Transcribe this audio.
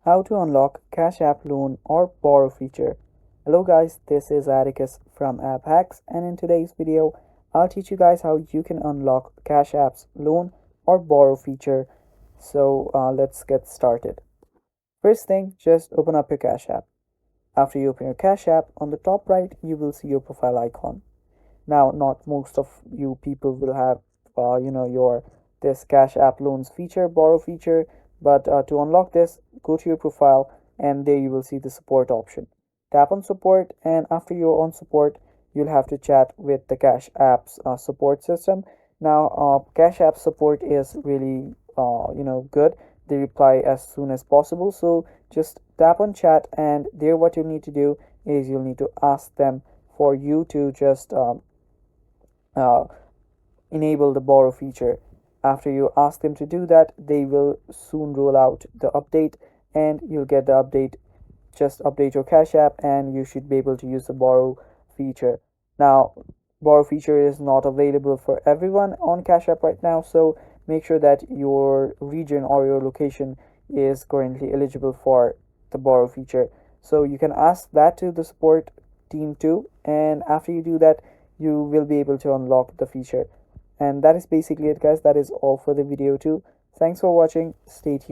How to unlock Cash App Loan or Borrow feature. Hello guys, this is Atticus from App Hacks, and in today's video, I'll teach you guys how you can unlock Cash App's loan or borrow feature. So let's get started. First thing, just open up your Cash App. After you open your Cash App, on the top right, you will see your profile icon. Now, not most of you people will have, your this Cash App Loans feature, borrow feature, but to unlock this, go to your profile and there you will see the support option. Tap on support, and after you're on support, you'll have to chat with the Cash App's support system. Now, Cash App support is really, good. They reply as soon as possible. So just tap on chat, and there, what you need to do is you'll need to ask them for you to just uh, enable the borrow feature. After you ask them to do that, they will soon roll out the update and you'll get the update. Just update your Cash App and you should be able to use the borrow feature. Now, borrow feature is not available for everyone on Cash App right now, so make sure that your region or your location is currently eligible for the borrow feature. So you can ask that to the support team too, and after you do that, you will be able to unlock the feature. And that is basically it, guys. That is all for the video too. Thanks for watching. Stay tuned.